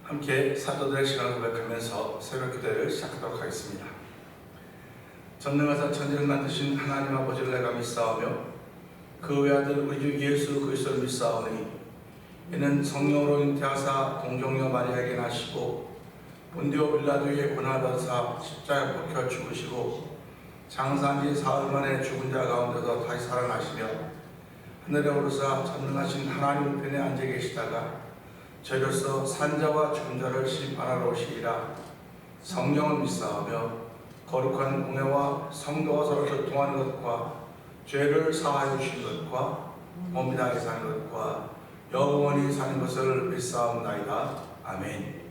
함께 사도들의 시간을 고백하면서 새벽 기도를 시작하도록 하겠습니다. 전능하사 천지를 만드신 하나님 아버지를 내가 믿사오며 그 외아들 우리 주 예수 그리스도를 믿사오니 이는 성령으로 잉태하사 동정녀 마리아에게 나시고 본디오 빌라도에게 고난을 받으사 십자가에 박혀 죽으시고 장사한 지 사흘 만에 죽은 자 가운데서 다시 살아나시며 하늘에 오르사 전능하신 하나님 우편에 앉아 계시다가 저희로서 산자와 죽은 자를 심판하러 오시리라. 성령을 믿사오며 거룩한 공회와 성도와 서로 교통하는 것과 죄를 사하여 주신 것과 몸이 다해 사는 것과 영원히 사는 것을 믿사옵나이다. 아멘.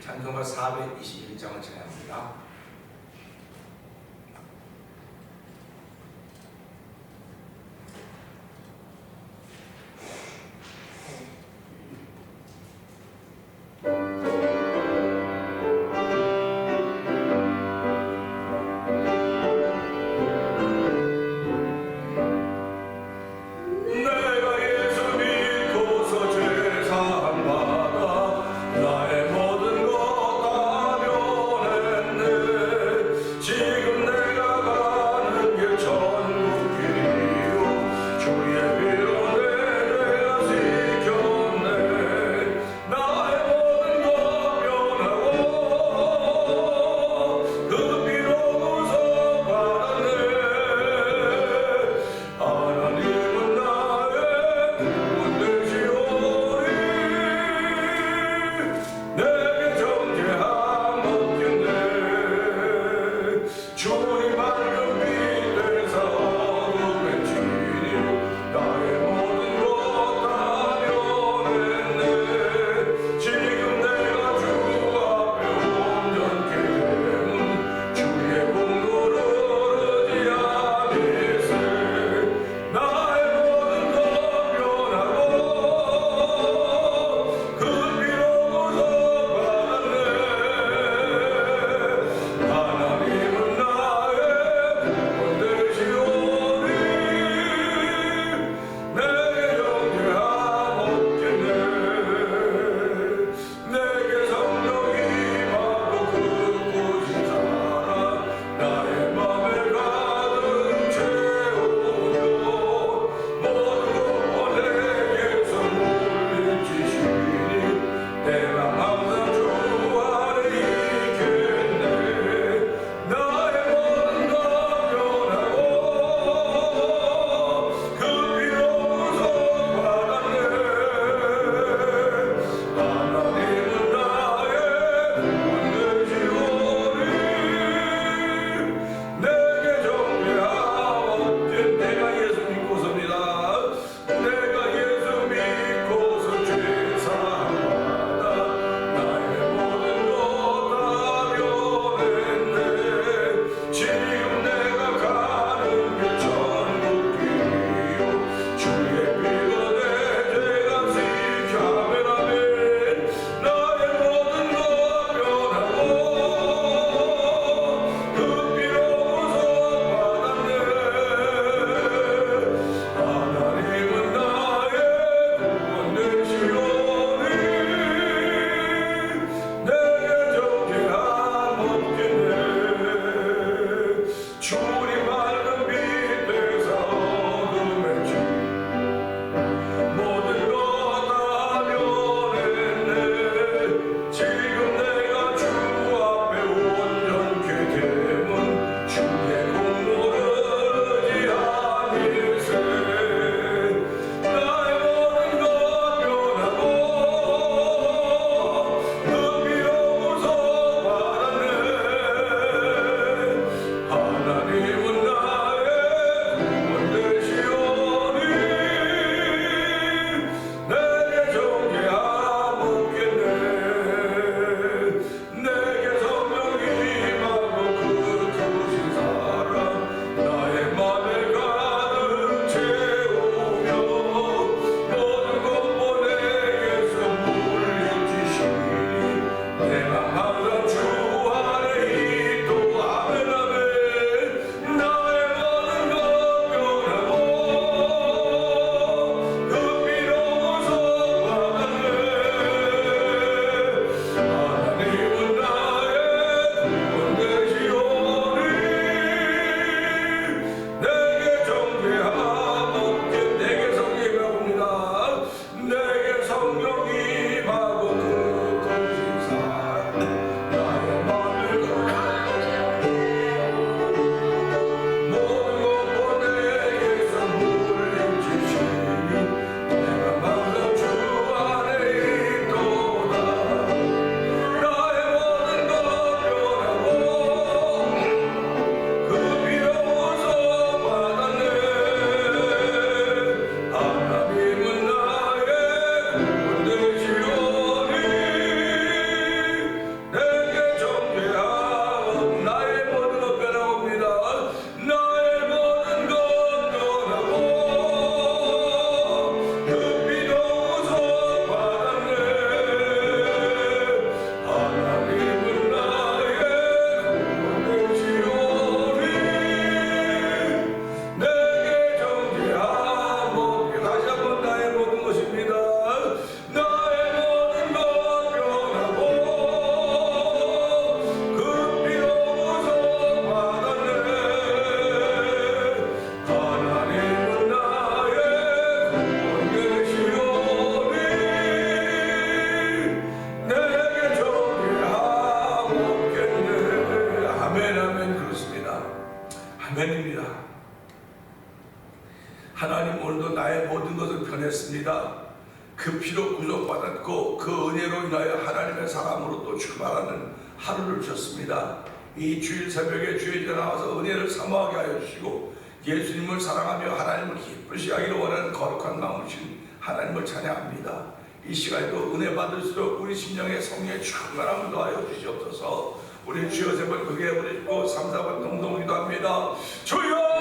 찬송가 421장을 찬양합니다. 나의 모든 것 다 변했네. 모든 것은 변했습니다. 그 피로 구속받았고 그 은혜로 인하여 하나님의 사랑으로 또 출발하는 하루를 주셨습니다. 이 주일 새벽에 주의 집에 나와서 은혜를 사모하게 하여 주시고 예수님을 사랑하며 하나님을 기쁘시게 하기를 원하는 거룩한 마음을 주신 하나님을 찬양합니다. 이 시간에도 은혜 받을수록 우리 심령의 성령의 충만함을 더하여 주시옵소서. 우리 주여 세 번 크게 부르시고 3, 4번 동동 기도합니다. 주여!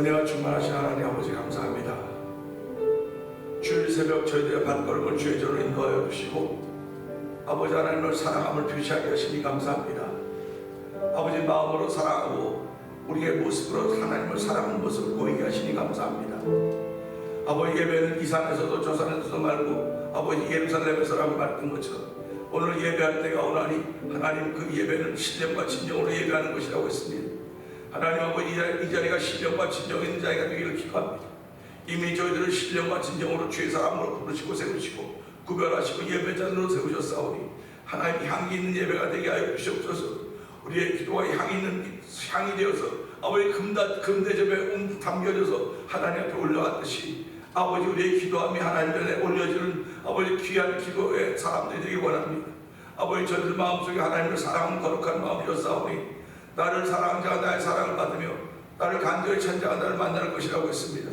은혜가 충만하신 하나님 아버지 감사합니다. 주일 새벽 저희들의 발걸음을 주의 전으로 인도하여 주시고 아버지 하나님을 사랑함을 표시하게 하시니 감사합니다. 아버지 마음으로 사랑하고 우리의 모습으로 하나님을 사랑하는 모습을 보이게 하시니 감사합니다. 아버지 예배는 이산에서도 저산에서도 말고 아버지 예루살렘에서라고 말했던 것처럼 오늘 예배할 때가 오나니 하나님 그 예배는 신령과 진정으로 예배하는 것이라고 했습니다. 하나님 아버지 이 자리가 신령과 진정 있는 자리가 되기를 기도합니다. 이미 저희들을 신령과 진정으로 주의 사람으로 부르시고 세우시고 구별하시고 예배자로 세우셨사오니 하나님 향기 있는 예배가 되게 하여 주시옵소서. 우리의 기도가 향이 되어서 아버지 금대접에 담겨져서 하나님 앞에 올라왔듯이 아버지 우리의 기도함이 하나님 전에 올려주는 아버지 귀한 기도의 사람들이 되기 원합니다. 아버지 저희들 마음속에 하나님을 사랑하는 거룩한 마음이었사오니 나를 사랑한 자가 나의 사랑을 받으며 나를 간절히 찾는 자가 나를 만날 것이라고 했습니다.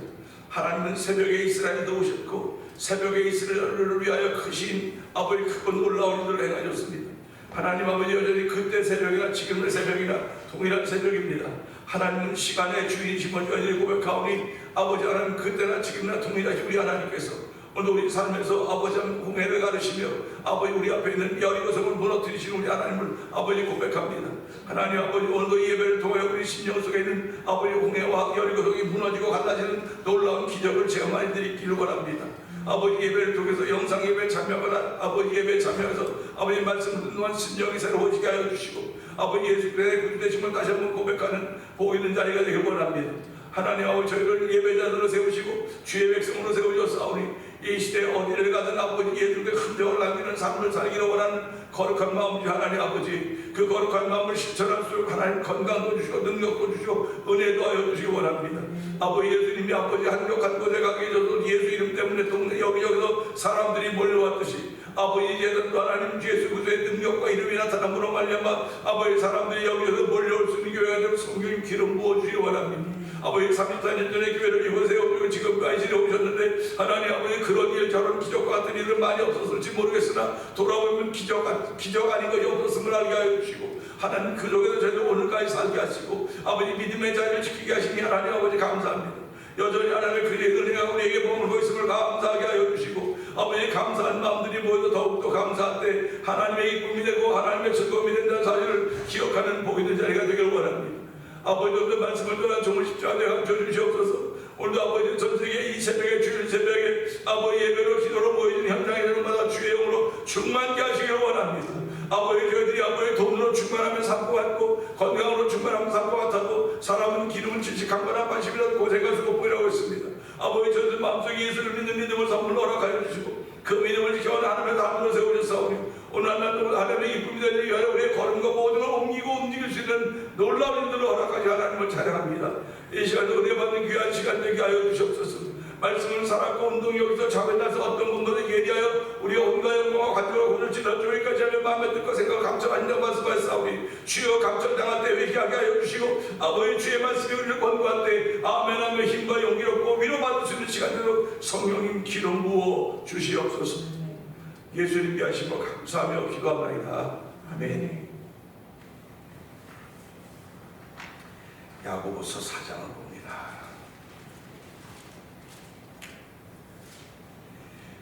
하나님은 새벽에 이스라엘도 오셨고 새벽에 이스라엘을 위하여 크신 아버지 크고 놀라운 일을 행하셨습니다. 하나님 아버지 여전히 그때 새벽이나 지금의 새벽이나 동일한 새벽입니다. 하나님은 시간의 주인이심을 여전히 고백하오니 아버지 하나님 그때나 지금이나 동일하신 우리 하나님께서 오늘 우리 삶에서 아버지 공회를 가르시며 아버지 우리 앞에 있는 여리고성을 무너뜨리시는 우리 하나님을 아버지 고백합니다. 하나님 아버지 오늘도 예배를 통하여 우리 심령 속에 있는 아버지 공회와 여리고성이 무너지고 갈라지는 놀라운 기적을 제가 많이 드리기를 원합니다. 아버지 예배를 통해서 영상 예배에 참여하거나 아버지 예배에 참여해서 아버지 말씀을 듣는 동안 심령이 새로워지게 하여 주시고 아버지 예수 그리스도의 구주되심을 다시 한번 고백하는 보이는 자리가 되길 원합니다. 하나님 아버지 저희를 예배자들로 세우시고 주의 백성으로 세우셨사오니 이 시대에 어디를 가든 아버지 예수의 흔적을 남기는 삶을 살기를 원하는 거룩한 마음 주 하나님 아버지 그 거룩한 마음을 실천할수록 하나님 건강도 주시고 능력도 주시고 은혜도 하여 주시기 원합니다. 아버지 예수님이 아버지 한적한 곳에 가게 해줘서 예수 이름 때문에 동네 여기저기서 사람들이 몰려왔듯이 아버지 이제는 하나님 예수 그리스도의 능력과 이름이 나타남으로 말미암아 아버지 사람들이 여기서 몰려올 수 있는 교회가 되고 성령님 기름 부어주시기 원합니다. 아버지 34년 전에 교회를 이곳에 세우고 지금까지 지내오셨는데 하나님 아버지 그런 일 저런 기적과 같은 일은 많이 없었을지 모르겠으나 돌아보면 기적 아닌 것이 없었음을 알게 하여 주시고 하나님 그 속에서 저희도 오늘까지 살게 하시고 아버지 믿음의 자리를 지키게 하시니 하나님 아버지 감사합니다. 여전히 하나님의 그의 은혜가 우리에게 머물고 있음을 감사하게 하여 주시고, 아버지 감사한 마음들이 모여도 더욱더 감사할 때 하나님의 기쁨이 되고 하나님의 즐거움이 된다는 사실을 기억하는 복이 된 자리가 되길 원합니다. 아버지 오늘 말씀을 전한 종을 십자가에 감춰 주시옵소서. 오늘도 아버지 전세계 이 새벽에 주일 새벽에 아버지 예배로 기도로 모이는 현장에 되는마다 주의 영으로 충만케 하시기를 원합니다. 아버지 저희들이 아버지 돈으로 충만하면 살 것 같고 건강으로 충만하면 살 것 같아도 사람은 기름은 질식한 거나 관심이라도 고생할 수 없고 있습니다. 아버지 저희들 마음속에 예수를 믿는 믿음을 선물로 허락하여 주시고 그 믿음을 지켜서 하나님의 하늘로 세우셨사오니 오늘 하나님도 하나님의 기쁨이 되기 위하여 우리의 걸음과 모든 걸 옮기고 움직일 수 있는 놀라운 인들을 허락하시 하나님을 찬양합니다. 이 시간도 은혜 받는 귀한 시간 되게 하여 주시옵소서. 말씀을 살았고 운동이 여기서 잠에 나서 어떤 분들은 예리하여 우리가 온갖 영광과 관절과 오늘 지난 주기까지 하면 마음에 뜻과 생각을 감춰한다고 말씀하셨사오니 주여 감춰당할 때 회개하게 하여 주시고 아버지 주의 말씀이 우리를 권고할 때 아멘 하며 힘과 용기를 얻고 위로받을 수 있는 시간대로 성령님 기름 부어 주시옵소서. 예수님 위하시고 감사하며 기도합니다. 아멘. 야고보서 4장을 봅니다.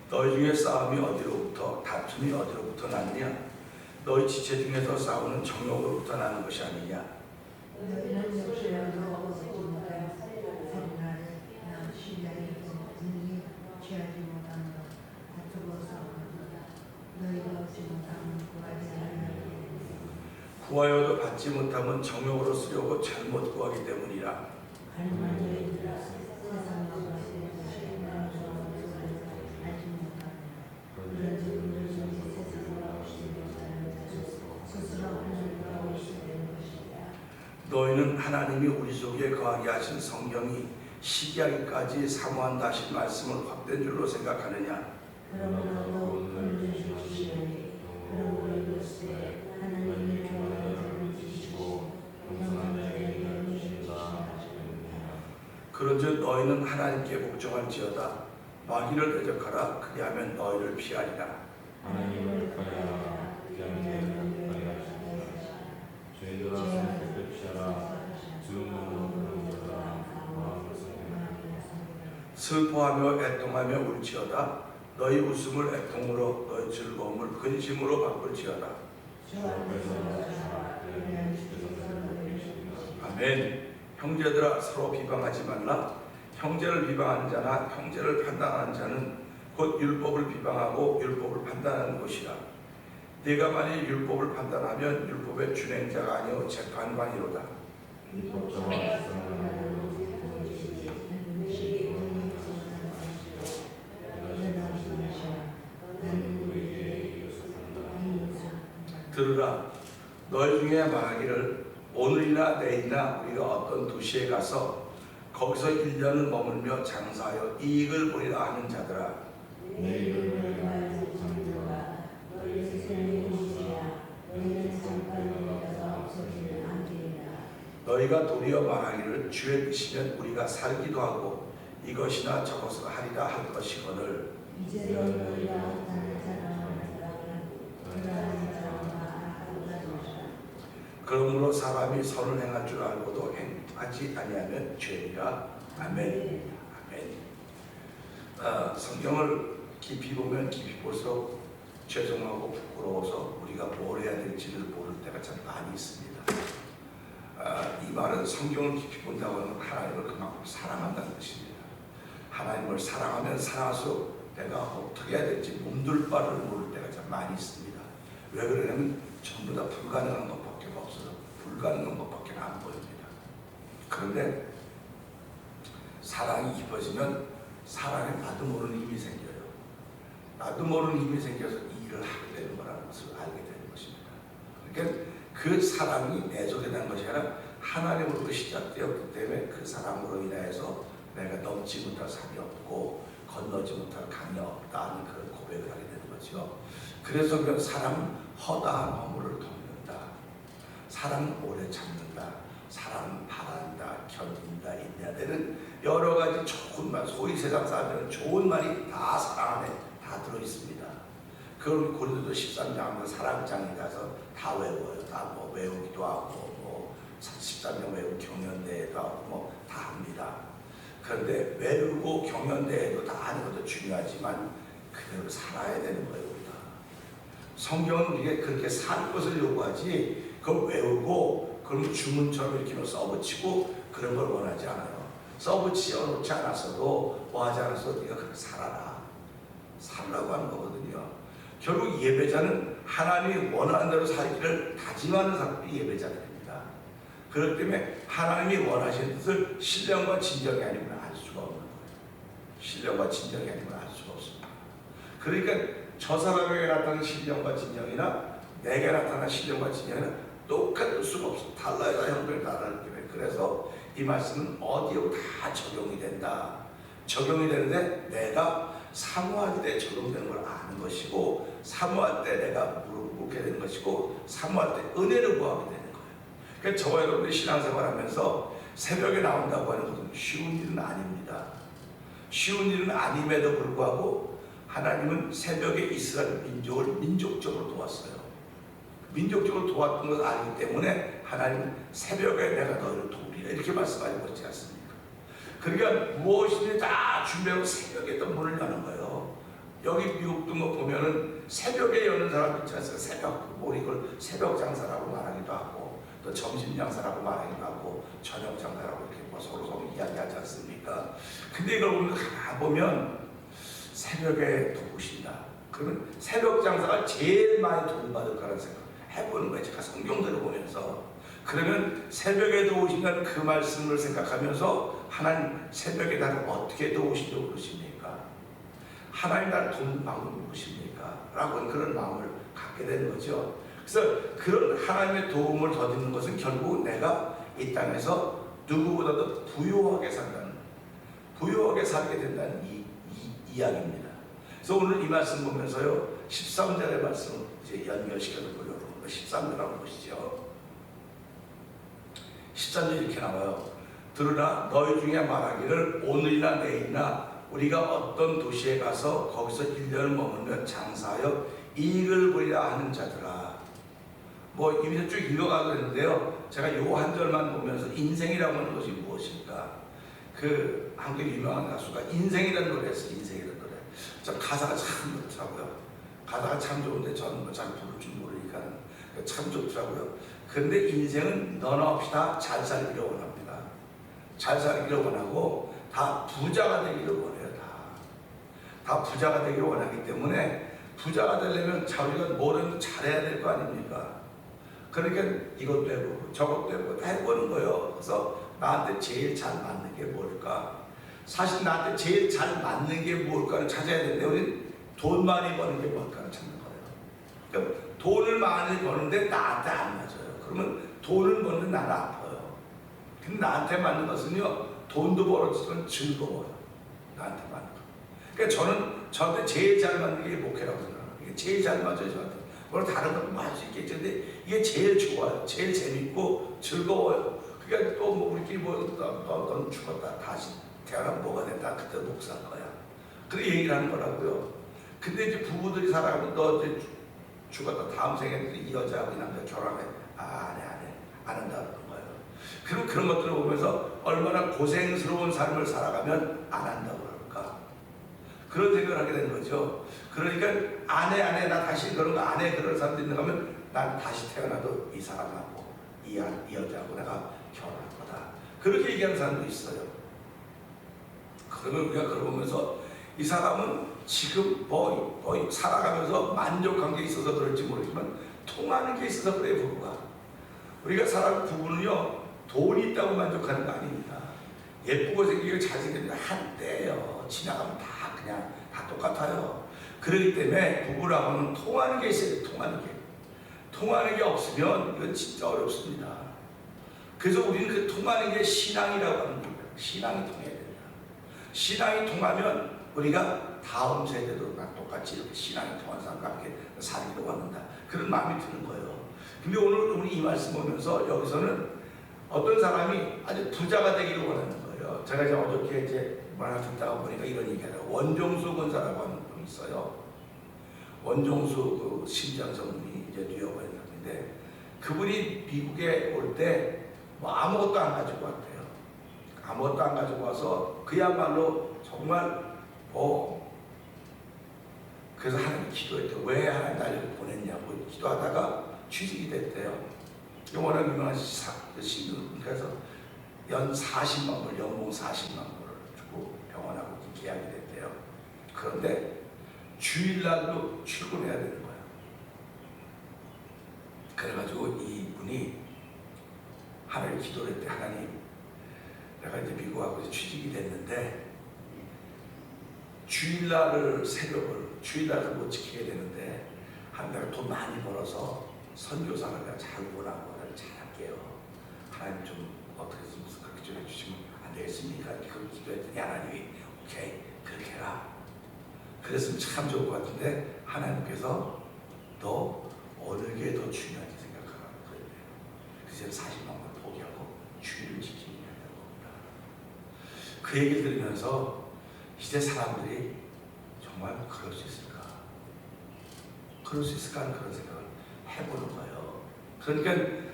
너희 중에 싸움이 어디로부터 다툼이 어디로부터 났느냐? 너희 지체 중에서 싸우는 정욕으로부터 나는 것이 아니냐? 구하여도 받지 못하면 정욕으로 쓰려고 잘못 구하기 때문이라. 너희는 하나님이 우리 속에 거하게 하신 성경이 시기하기까지 사모한다 하신 말씀을 헛된 줄로 생각하느냐? 그런즉 너희는 하나님께 복종할지어다. 마귀를 대적하라. 그리하면 너희를 피하리라. 하나님을 가려라. 그리하면 너희를 가리하시리라. 죄들아 성령을 피하라. 주음으로 부르짖어라. 마음을 섬기라. 슬퍼하며 애통하며 울지어다. 너희 웃음을 애통으로 너희 즐거움을 근심으로 바꿀지어다. 아멘. 형제들아 서로 비방하지 말라. 형제를 비방하는 자나 형제를 판단하는 자는 곧 율법을 비방하고 율법을 판단하는 것이라. 네가 만일 율법을 판단하면 율법의 준행자가 아니오 재판관이로다. 들으라. 너희 중에 말하기를 오늘이나 내일이나 우리가 어떤 도시에 가서 거기서 1년을 머물며 장사하여 이익을 보리라 하는 자들아. 너희가 도리어 말하기를 주의 뜻이면 우리가 살기도 하고 이것이나 저것을 하리라 할 것이거늘. 그러므로 사람이 선을 행할 줄 알고도 행하지 아니하면 죄니라. 아멘. 아멘. 성경을 깊이 보면 깊이 볼수록 죄송하고 부끄러워서 우리가 뭘 해야 될지를 모를 때가 참 많이 있습니다. 이 말은 성경을 깊이 본다고 하는 하나님을 그만큼 사랑한다는 뜻입니다. 하나님을 사랑하면 사랑할수록 내가 어떻게 해야 될지 몸둘 바를 모를 때가 참 많이 있습니다. 왜 그러냐면 전부 다 불가능한 것밖에 없어서 불가능한 것밖에 안 보입니다. 그런데 사랑이 깊어지면 사랑에 나도 모르는 힘이 생겨요. 나도 모르는 힘이 생겨서 이 일을 하게 되는 거라는 것을 알게 되는 것입니다. 그러니까 그 사랑이 내 속에 난 것이 아니라 하나님으로부터 시작되었기 때문에 그 사랑으로 인하여서 내가 넘지 못할 산이 없고 건너지 못할 강이 없다는 그런 고백을 하게 되는 거죠. 그래서 그 사랑은 허다한 허물을 덮는다. 사랑은 오래 참는다. 사랑은 바란다, 견딘다, 인내되는 여러 가지 좋은 말, 소위 세상 사람들은 좋은 말이 다 사랑 안에 다 들어있습니다. 그걸 고린도서 13장 사랑장에 가서 다 외워요. 다 뭐 외우기도 하고 뭐 13장 외우고 경연대회도 하고 뭐 다 합니다. 그런데 외우고 경연대회도 다 하는 것도 중요하지만 그대로 살아야 되는 거예요. 우리가 성경은 우리가 그렇게 살 것을 요구하지 그걸 외우고 그럼 주문처럼 이렇게 써붙이고 그런 걸 원하지 않아요. 써붙이지 않았어도 뭐하지 않았어도 네가 그렇게 살아라. 살라고 하는 거거든요. 결국 예배자는 하나님이 원하는 대로 살기를 다짐하는 사람이 예배자들입니다. 그렇기 때문에 하나님이 원하시는 뜻을 신령과 진정이 아니면 알 수가 없는 거예요. 신령과 진정이 아니면 알 수가 없습니다. 그러니까 저 사람에게 나타나는 신령과 진정이나 내게 나타나는 신령과 진정이나 똑같을 수가 없어. 달라요. 형들 다르기 때문에. 그래서 이 말씀은 어디에 다 적용이 된다. 적용이 되는데 내가 사모할 때 적용되는 걸 아는 것이고 사모할 때 내가 무릎 꿇게 되는 것이고 사모할 때 은혜를 구하게 되는 거예요. 그러니까 저와 여러분들이 신앙생활하면서 새벽에 나온다고 하는 것은 쉬운 일은 아닙니다. 쉬운 일은 아님에도 불구하고 하나님은 새벽에 이스라엘 민족을 민족적으로 도왔어요. 민족적으로 도왔던 것을 알기 때문에 하나님은 새벽에 내가 너희를 도우리라 이렇게 말씀하지 못지 않습니까? 그러니까 무엇이든지 다 준비하고 새벽에 또 문을 여는 거예요. 여기 미국도 뭐 보면은 새벽에 여는 사람 있지 않습니까? 새벽, 뭐 이걸 새벽 장사라고 말하기도 하고 또 점심 장사라고 말하기도 하고 저녁 장사라고 이렇게 뭐 서로 이야기하지 않습니까? 근데 이걸 보면 새벽에 도우신다. 그러면 새벽 장사가 제일 많이 도움받을 거라는 생각 해보는 거예요. 제가 성경들을 보면서. 그러면 새벽에 도우신다는 그 말씀을 생각하면서 하나님 새벽에 나를 어떻게 도우시려고 그러십니까? 하나님 나를 돕는 방법이 무엇입니까? 라고 그런 마음을 갖게 되는 거죠. 그래서 그런 하나님의 도움을 더듬는 것은 결국 내가 이 땅에서 누구보다도 부유하게 살게 된다는 이야기입니다. 그래서 오늘 이 말씀 보면서요 13절의 말씀 이제 연결시켜서 보려고 13절 한번 보시죠. 13절 이렇게 나와요. 들으라 너희 중에 말하기를 오늘이나 내일이나 우리가 어떤 도시에 가서 거기서 1년을 머물며 장사하여 이익을 보리라 하는 자들아. 뭐 이미 쭉 읽어가고 있는데요. 제가 요 한 절만 보면서 인생이라고 하는 것이 무엇일까? 그 한국 유명한 가수가 인생이라는 노래 했어요. 인생이라는 노래. 저 가사가 참 좋더라고요. 가사가 참 좋은데 저는 뭐 잘 부를 줄 모르니까 참 좋더라고요. 그런데 인생은 너나 없이 다 잘 살기를 원합니다. 잘 살기를 원하고 다 부자가 되기를 원해요. 다 부자가 되기를 원하기 때문에 부자가 되려면 자기가 뭐라도 잘해야 될 거 아닙니까? 그러니까 이것도 해보고 저것도 해보고 다 해보는 거예요. 그래서 나한테 제일 잘 맞는 게 뭘까? 사실 나한테 제일 잘 맞는 게 뭘까를 찾아야 되는데 우리는 돈 많이 버는 게 뭘까를 찾는 거예요. 그러니까 돈을 많이 버는데 나한테 안 맞아요. 그러면 돈을 버는데 나는 아파요. 근데 나한테 맞는 것은요 돈도 벌어지면 즐거워요. 나한테 맞는 거. 그러니까 저한테 제일 잘 맞는 게 목회라고 생각해요. 이게 제일 잘 맞아요 저한테. 물론 다른 것도 뭐 할 수 있겠죠. 근데 이게 제일 좋아요. 제일 재밌고 즐거워요. 그러니까 또 뭐 우리끼리 넌 죽었다 다시 태어나면 뭐가 된다. 그때 목사할 거야. 그렇게 얘기를 하는 거라고요. 근데 이제 부부들이 살아가면 너 이제 죽었다 다음 생에 이 여자하고 이 남자 결혼해. 안 한다는 거예요. 그럼 그런 것들을 보면서 얼마나 고생스러운 삶을 살아가면 안 한다고 그럴까? 그런 생각을 하게 되는 거죠. 그러니까 아내 나 다시 그런 거 아내 그런 사람도 있는가 하면 난 다시 태어나도 이 사람하고 이 여자하고 내가 결혼할 거다. 그렇게 얘기하는 사람도 있어요. 그러면 우리가 그걸 보면서 이 사람은 지금 뭐 살아가면서 만족한 게 있어서 그럴지 모르지만 통하는 게 있어서 그래 부부가. 우리가 사람 부부는요 돈이 있다고 만족하는 거 아닙니다. 예쁘고 생기고 잘생겼는데 한때요 지나가면 다 그냥 다 똑같아요. 그렇기 때문에 부부라고는 통하는 게 있어요. 통하는 게 없으면 이건 진짜 어렵습니다. 그래서 우리는 그 통하는 게 신앙이라고 하는 겁니다. 신앙이 통해야 됩니다. 신앙이 통하면 우리가 다음 세대도 똑같이 이렇게 신앙이 통한 사람과 함께 살기로 합니다. 그런 마음이 드는 거예요. 근데 오늘 우리 이 말씀 보면서 여기서는 어떤 사람이 아주 부자가 되기를 원하는 거예요. 제가 이제 어저께 이제 말을 듣다가 보니까 이런 얘기하더라고요. 원종수 권사라고 하는 분이 있어요. 원종수 그 심장성님이 이제 뉴욕에 있는데 그분이 미국에 올 때 뭐 아무것도 안 가지고 왔대요. 아무것도 안 가지고 와서 그야말로 정말 그래서 하나님 기도했대요. 왜 하나님 나를 보냈냐고 기도하다가 취직이 됐대요. 워낙 유명한 신분께서 연 40만 불, 연봉 40만 불을 주고 병원하고 계약이 됐대요. 그런데 주일날도 출근해야 되는 거예요. 그래가지고 이분이 하나님 기도를 했대. 하나님, 내가 이제 미국하고 취직이 됐는데 주일날을 주일날을 못 지키게 되는데 내가 돈 많이 벌어서 선교사를 내가 잘 원하고 잘할게요. 하나님 좀 어떻게 좀 그렇게 좀 해주시면 안 되겠습니까? 그걸 기도했더니 하나님이 오케이 그렇게 해라. 그랬으면 참 좋을 것 같은데 하나님께서 너 어느 게 더 중요한지 생각하라고 그랬대요. 그래서 40만 원 포기하고 주의를 지키는 겁니다. 그 얘기를 들으면서 이제 사람들이 정말 그럴 수 있을까? 그럴 수 있을까 하는 그런 생각을 해보는 거예요. 그러니까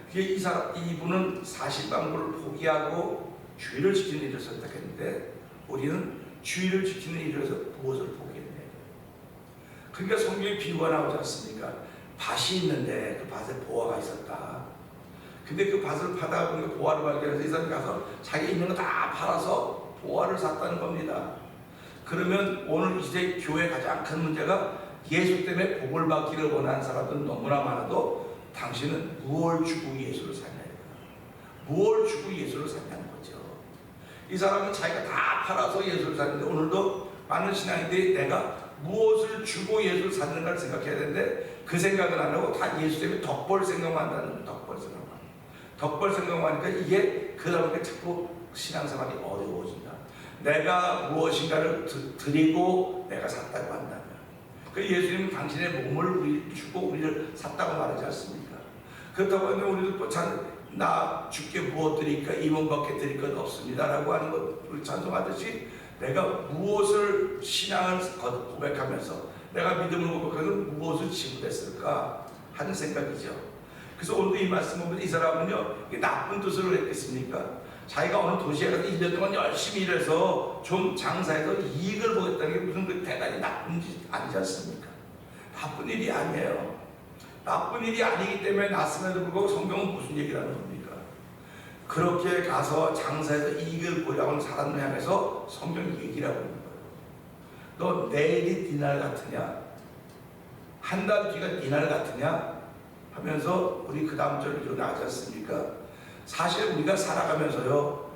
이분은 40만 불을 포기하고 주의를 지키는 일을 선택했는데 우리는 주의를 지키는 일에서 무엇을 포기했냐. 그러니까 성경에 비유가 나오지 않습니까? 밭이 있는데 그 밭에 보화가 있었다. 근데 그 밭을 파다 보니까 보화를 발견해서 이 사람이 가서 자기 있는 거 다 팔아서 보화를 샀다는 겁니다. 그러면 오늘 이제 교회 가장 큰 문제가 예수 때문에 복을 받기를 원하는 사람들은 너무나 많아도 당신은 무엇을 주고 예수를 샀냐. 무엇을 주고 예수를 샀냐는 거죠. 이 사람은 자기가 다 팔아서 예수를 샀는데 오늘도 많은 신앙인들이 내가 무엇을 주고 예수를 샀는가를 생각해야 되는데 그 생각은 안 하고 다 예수 때문에 덕벌 생각만 한다는 거예요. 덕벌 생각만 하니까 이게 그러다 보니까 자꾸 신앙생활이 어려워진다. 내가 무엇인가를 드리고 내가 샀다고 한다면 그 예수님은 당신의 몸을 우리 주고 우리를 샀다고 말하지 않습니까? 그렇다고 하면 우리도 나 주께 무엇 드릴까? 이 몸밖에 드릴 것 없습니다 라고 하는 것 우리 찬송하듯이 내가 무엇을 신앙을 고백하면서 내가 믿음을 고백하면서 무엇을 지불했을까 하는 생각이죠. 그래서 오늘도 이 말씀 보면 이 사람은요 나쁜 뜻으로 했겠습니까? 자기가 어느 도시에 가서 1년 동안 열심히 일해서 좀 장사해서 이익을 보겠다는 게 무슨 그 대단히 나쁜 짓 아니지 않습니까? 나쁜 일이 아니에요. 나쁜 일이 아니기 때문에 났음에도 불구하고 성경은 무슨 얘기를 하는 겁니까? 그렇게 가서 장사해서 이익을 보려고 하는 사람을 향해서 성경이 얘기를 하고 있는 거예요. 너 내일이 디날 같으냐? 한 달 뒤가 디날 같으냐? 하면서 우리 그 다음 절을 나가지 않습니까? 사실 우리가 살아가면서요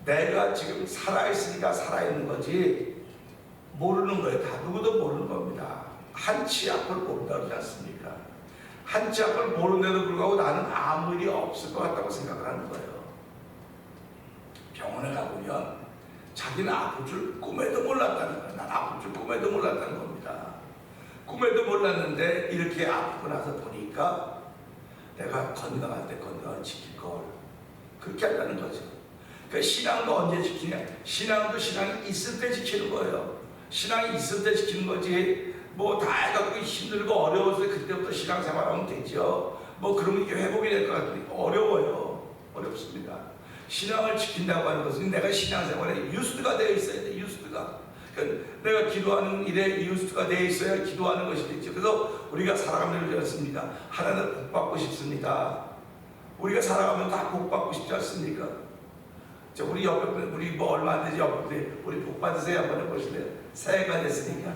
내가 지금 살아있으니까 살아있는 거지 모르는 거예요. 다 누구도 모르는 겁니다. 한치 앞을 모른다 그러지 않습니까? 한치 앞을 모르는데도 불구하고 나는 아무 일이 없을 것 같다고 생각을 하는 거예요. 병원에 가보면 자기는 아플 줄 꿈에도 몰랐다는 거예요. 난 아플 줄 꿈에도 몰랐다는 겁니다. 꿈에도 몰랐는데 이렇게 아프고 나서 보니까 내가 건강할 때 건강을 지킬 걸 그렇게 한다는 거죠. 그러니까 신앙도 언제 지키냐? 신앙도 신앙이 있을 때 지키는 거예요. 신앙이 있을 때 지키는 거지 뭐 다 해갖고 힘들고 어려워서 그때부터 신앙생활하면 되죠. 뭐 그러면 이게 회복이 될 것 같으니 어려워요. 어렵습니다. 신앙을 지킨다고 하는 것은 내가 신앙생활에 유스트가 되어 있어야 돼. 유스트가. 그러니까 내가 기도하는 일에 유스트가 되어 있어야 기도하는 것이 되죠. 그래서 우리가 살아가면 되지 않습니까? 하나님을 복받고 싶습니다. 우리가 살아가면 다 복받고 싶지 않습니까? 자, 우리 옆에 우리 뭐 얼마 안 되지 옆에 우리 복받으세요 한번 해보실래요? 새해가 됐으니까.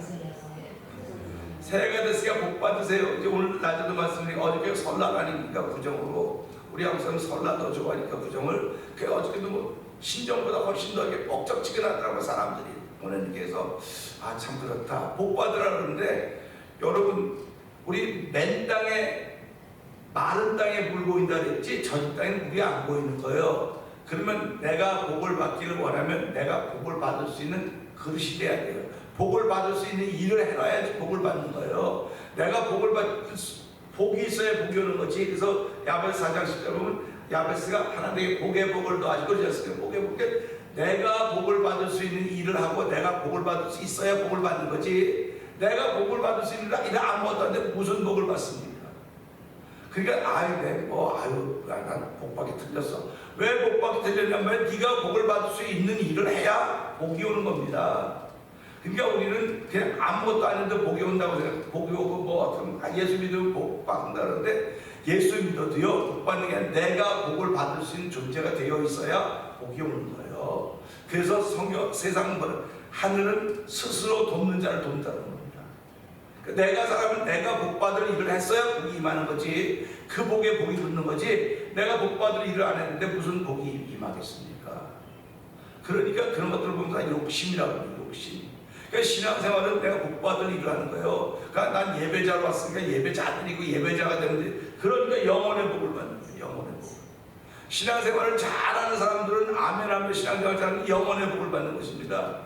새해가 됐으니까 복받으세요. 이제 오늘 낮에도 말씀드린 어저께 설날 아닙니까? 구정으로 우리 항상 설날 더 좋아하니까 구정을 그 어저께도 뭐 신정보다 훨씬 더 이렇게 뻑적지근하더라고요 사람들이 보내는 게. 해서 아 참 그렇다 복 받으라 그러는데 여러분 우리 맨 땅에 마른 땅에 물 보인다 그랬지 젖은 땅에 물이 안 보이는 거예요. 그러면 내가 복을 받기를 원하면 내가 복을 받을 수 있는 그릇이 돼야 돼요. 복을 받을 수 있는 일을 해놔야지 복을 받는 거예요. 내가 복이 있어야 복이 오는 거지. 그래서 야베스 4장 10절 보면 야베스가 하나님의 복의 복을 더하시고 그러셨어요. 복의 복에 내가 복을 받을 수 있는 일을 하고 내가 복을 받을 수 있어야 복을 받는 거지. 내가 복을 받을 수 있는 일을 아무것도 안 돼 무슨 복을 받습니까? 그러니까 난 복받기 틀렸어. 왜 복받기 틀렸냐면 네가 복을 받을 수 있는 일을 해야 복이 오는 겁니다. 그러니까 우리는 그냥 아무것도 아닌데 복이 온다고 생각해. 복이 오고 예수 믿으면 복 받는다는데 예수 믿어도요, 복 받는 게 아니라 내가 복을 받을 수 있는 존재가 되어 있어야 복이 오는 거예요. 그래서 세상 하늘은 스스로 돕는 자를 돕는다는 겁니다. 내가 살아면 내가 복 받을 일을 했어야 복이 임하는 거지, 그 복에 복이 붙는 거지, 내가 복 받을 일을 안 했는데 무슨 복이 임하겠습니까? 그러니까 그런 것들을 보면 다 욕심이라고 해요. 욕심. 그러니까 신앙생활은 내가 복 받을 일을 하는 거예요. 그러니까 난 예배자로 왔으니까 예배자들이고 예배자가 되는데, 그러니까 영혼의 복을 받는 거예요. 영혼의 복. 신앙생활을 잘하는 사람들은 아멘하며 신앙생활을 잘하는 영혼의 복을 받는 것입니다.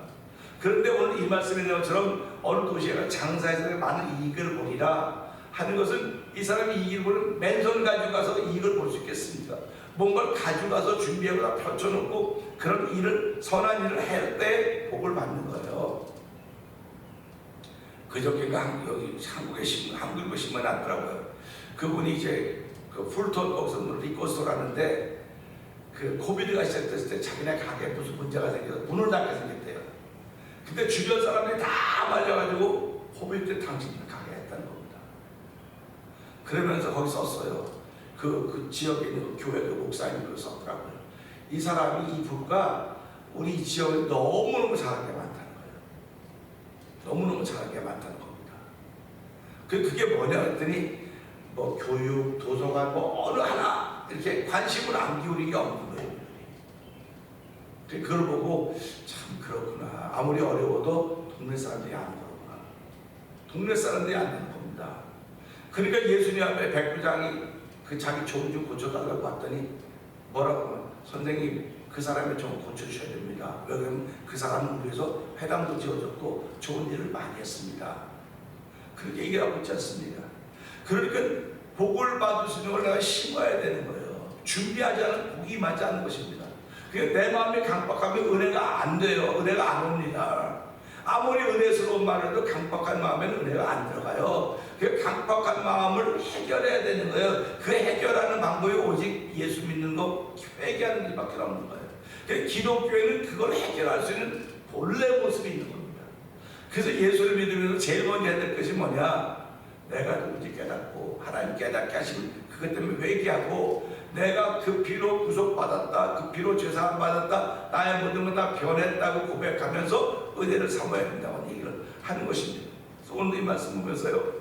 그런데 오늘 이 말씀에 있는 것처럼 어느 도시에 가 장사해서 많은 이익을 보리라 하는 것은, 이 사람이 이익을 보는 맨손 가지고 가서 이익을 볼 수 있겠습니까? 뭔가를 가지고 가서 준비하고 다 펼쳐놓고 그런 일을, 선한 일을 할 때 복을 받는 거예요. 그저께가 여기 한국의 신문, 한국일보 신문에 났더라고요. 그분이 이제 그 풀톤 거기서 리코스토라는데, 그 코비드가 시작됐을 때 자기네 가게에 무슨 문제가 생겨서 문을 닫게 생겼대요. 근데 주변 사람들이 다 말려가지고 코비드 때 당신은 가게 했다는 겁니다. 그러면서 거기 썼어요. 그 지역에 있는 그 교회 그 목사님이 썼더라고요. 이 사람이, 이 부부가 우리 지역에 너무너무 잘한 게 많다는 거예요. 너무너무 잘한 게 많다는 겁니다. 그게 뭐냐 했더니 뭐 교육, 도서관 뭐 어느 하나 이렇게 관심을 안 기울이게 없는 거예요. 그걸 보고 참 그렇구나. 아무리 어려워도 동네 사람들이 안 그러구나. 동네 사람들이 안 되는 겁니다. 그러니까 예수님 앞에 백부장이 그 자기 종 좀 고쳐달라고 했더니 뭐라고 하면, 선생님 그 사람을 좀 고쳐주셔야 됩니다. 왜냐하면 그 사람은 위해서 회당도 지어줬고 좋은 일을 많이 했습니다. 그렇게 얘기하고 있지 않습니까? 그러니까 복을 받을 수 있는 걸 내가 심어야 되는 거예요. 준비하지 않은 복이 임하지 않는 것입니다. 그러니까 내 마음이 강박하면 은혜가 안 돼요. 은혜가 안 옵니다. 아무리 은혜스러운 말을 해도 강박한 마음에는 은혜가 안 들어가요. 그 강박한 마음을 해결해야 되는 거예요. 그 해결하는 방법이 오직 예수 믿는 거, 회개하는 일밖에 없는 거예요. 기독교에는 그걸 해결할 수 있는 본래 모습이 있는 겁니다. 그래서 예수를 믿으면서 제일 먼저 해야 될 것이 뭐냐? 내가 누군지 깨닫고, 하나님 깨닫게 하시면 그것 때문에 회개하고, 내가 그 피로 구속받았다, 그 피로 죄사함 받았다, 나의 모든 건 다 변했다고 고백하면서 은혜를 삼아야 된다고 얘기를 하는 것입니다. 그래서 오늘 이 말씀 보면서요,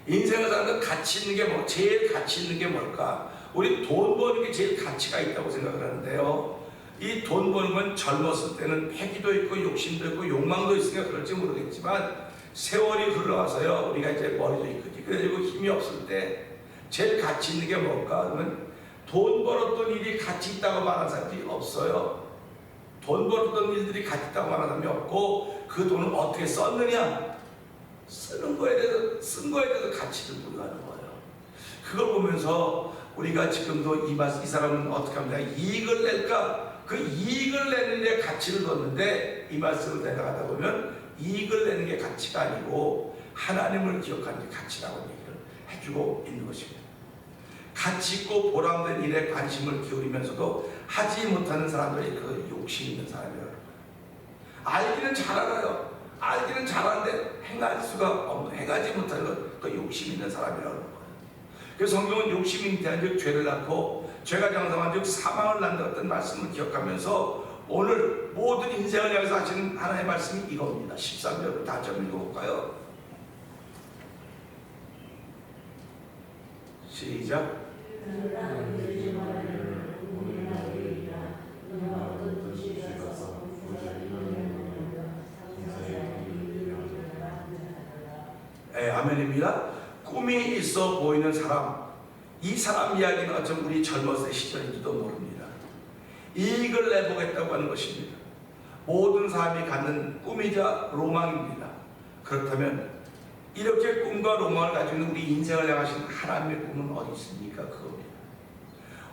인생을 사는 가치 있는 게 제일 가치 있는 게 뭘까? 우리 돈 버는 게 제일 가치가 있다고 생각을 하는데요, 이 돈 버는 건 젊었을 때는 패기도 있고 욕심도 있고 욕망도 있으니까 그럴지 모르겠지만, 세월이 흘러와서요, 우리가 이제 머리도 있거든요. 그래가지고 힘이 없을 때 제일 가치 있는 게 뭘까? 그러면 돈 벌었던 일이 가치 있다고 말하는 사람들이 없어요. 돈 벌었던 일들이 가치 있다고 말하는 사람이 없고, 그 돈을 어떻게 썼느냐, 쓴 거에 대해서 가치를 부여하는 거예요. 그걸 보면서 우리가 지금도 이 사람은 어떻게 합니까? 이익을 낼까? 그 이익을 내는 데 가치를 뒀는데, 이 말씀을 내려가다 보면 이익을 내는 게 가치가 아니고 하나님을 기억하는 게 가치라고 얘기를 해주고 있는 것입니다. 가치 있고 보람된 일에 관심을 기울이면서도 하지 못하는 사람들이 그 욕심 있는 사람이라고 해요. 알기는 잘 알아요. 알기는 잘하는데 행하지 못하는 것, 그 욕심 있는 사람이라고 하는 거예요. 그래서 성경은 욕심이 잉태한 즉 죄를 낳고, 죄가 장성한 즉 사망을 낳는다는 말씀을 기억하면서 오늘 모든 인생을 향해서 하시는 하나님의 말씀이 이겁니다. 13절부터 다시 한번 읽어볼까요? 시작. 아멘입니다. 꿈이 있어 보이는 사람, 이 사람 이야기는 어쩜 우리 젊었을 시절인지도 모릅니다. 이익을 내보겠다고 하는 것입니다. 모든 사람이 갖는 꿈이자 로망입니다. 그렇다면 이렇게 꿈과 로망을 가지고 있는 우리 인생을 향하신 하나님의 꿈은 어디 있습니까? 그겁니다.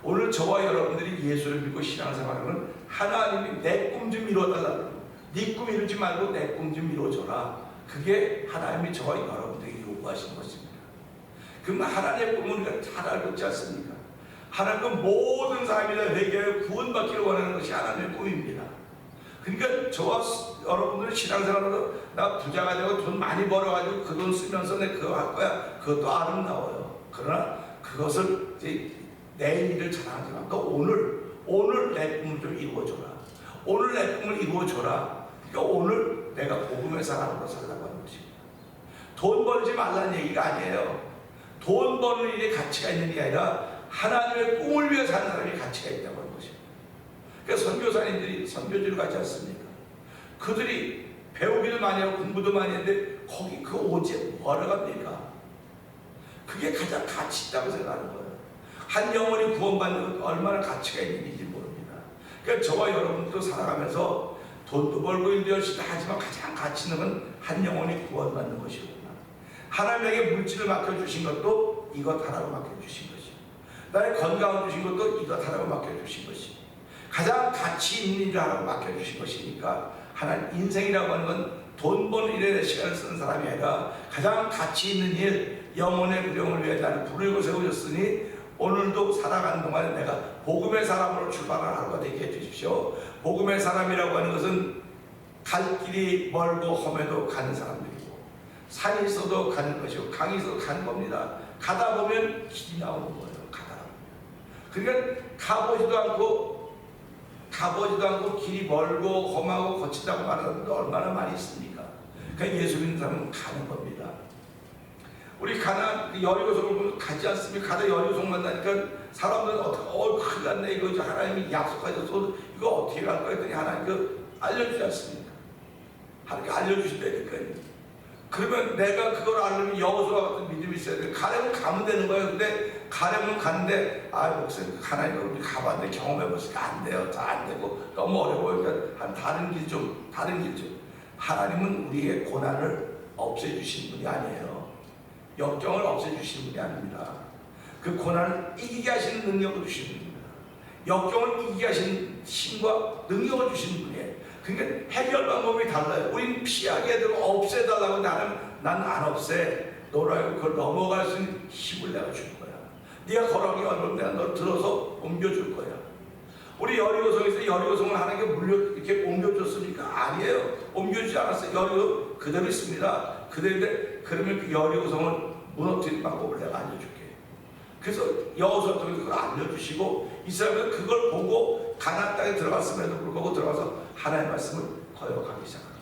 오늘 저와 여러분들이 예수를 믿고 신앙생활하면 하나님이 내 꿈 좀 이루어달라, 네 꿈 이루지 말고 내 꿈 좀 이루어줘라, 그게 하나님이 저와 여러분들에게 요구하시는 것입니다. 그럼 하나님의 꿈은 우리가 잘 알고 있지 않습니까? 하나님은 모든 사람이 다 회개하여 구원받기를 원하는 것이 하나님의 꿈입니다. 그러니까 저와 여러분들의 신앙생활로 나 부자가 되고 돈 많이 벌어가지고 그 돈 쓰면서 내 그거 할 거야. 그것도 아름다워요. 그러나 그것을 이제 내 일을 자랑하지 마. 그러니까 오늘 내 꿈을 좀 이루어줘라. 오늘 내 꿈을 이루어줘라. 그러니까 오늘 내가 복음의 사람으로 살라고 하는 것입니다. 돈 벌지 말라는 얘기가 아니에요. 돈 버는 일에 가치가 있는 게 아니라 하나님의 꿈을 위해 사는 사람이 가치가 있다고 하는 것입니다. 그러니까 선교사님들이 선교지를 가지 않습니까? 그들이 배우기도 많이 하고 공부도 많이 했는데 거기 그 오지에 뭐하러 갑니까? 그게 가장 가치 있다고 생각하는 거예요. 한 영혼이 구원받는 것 얼마나 가치가 있는 일인지 모릅니다. 그러니까 저와 여러분도 살아가면서 돈도 벌고 일도 열심히 하지만 가장 가치 있는 건 한 영혼이 구원받는 것이구나. 하나님에게 물질을 맡겨주신 것도 이것 하라고 맡겨주신 것이고, 나의 건강을 주신 것도 이것 하라고 맡겨주신 것이고, 가장 가치 있는 일을 하라고 맡겨주신 것이니까 하나님 인생이라고 하는 건 돈 버는 일에 내 시간을 쓰는 사람이 아니라 가장 가치 있는 일, 영혼의 구령을 위해 나를 부르고 세우셨으니 오늘도 살아가는 동안에 내가 복음의 사람으로 출발하는 하루가 되게 해주십시오. 복음의 사람이라고 하는 것은 갈 길이 멀고 험해도 가는 사람들이고, 산이 있어도 가는 것이고 강이 있어도 가는 겁니다. 가다 보면 길이 나오는 거예요. 가다 보면. 그러니까 가보지도 않고 길이 멀고 험하고 거치다고 말하는 분들 얼마나 많이 있습니까? 그러니까 예수 믿는 사람은 가는 겁니다. 우리 가나 여리고성을 보면 가지 않습니까? 가다 여리고성 만나니까 사람들은 어떻게 큰일 났네, 이거 하나님이 약속하셔서 이거 어떻게 갈 거야 했더니 하나님 알려주지 않습니까? 하나님께 알려주신다니까요. 그러면 내가 그걸 알려면 여호수아 같은 믿음이 있어야 돼. 가려면 가면 되는 거예요. 근데 가려면 가는데 목사님 하나님 우리 가봤는데 경험해보니까 안 돼요. 다 안 되고 너무 어려워요. 그러니까 한 다른 길 좀. 하나님은 우리의 고난을 없애주신 분이 아니에요. 역경을 없애주신 분이 아닙니다. 그 고난을 이기게 하시는 능력을 주시는 분입니다. 역경을 이기게 하시는 힘과 능력을 주시는 분이에요. 그러니까 해결 방법이 달라요. 우리는 피하게 되고 없애달라고 나는 안 없애. 너라고 그걸 넘어갈 수 있는 힘을 내가 줄 거야. 네가 걸어가기 어려우면 내가 널 들어서 옮겨줄 거야. 우리 여리고성에서 여리고성을 하나님께 이렇게 옮겨줬습니까? 아니에요. 옮겨주지 않았어요. 여리고 그대로 있습니다. 그대로인데 그러면 그 여리고성을 무너뜨리는 방법을 내가 알려줄게. 그래서 여호수아 통해서 그걸 알려주시고 이스라엘은 그걸 보고 가나안 땅에 들어갔음에도 불구하고 들어가서 하나님의 말씀을 거역하기 시작하는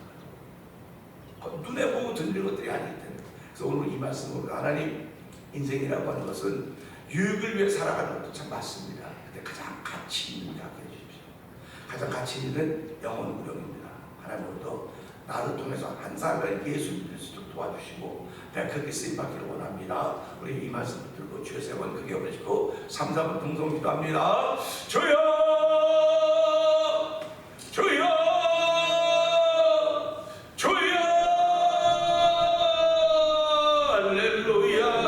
거예요. 눈에 보고 듣는 것들이 아니기 때문에. 그래서 오늘 이 말씀으로 하나님 인생이라고 하는 것은 유익을 위해 살아가는 것도 참 맞습니다. 근데 가장 가치 있는 일을 하게 해주십시오. 가장 가치 있는 영혼 무령입니다. 하나님으로도 나를 통해서 한 사람을 예수 믿을 수 있도록 도와주시고 그렇게 쓰임받기를 원합니다. 우리 이 말씀 들고 주의 세 번 크게 올리시고 3, 4번 동성 기도합니다. 주여 주여 주여 할렐루야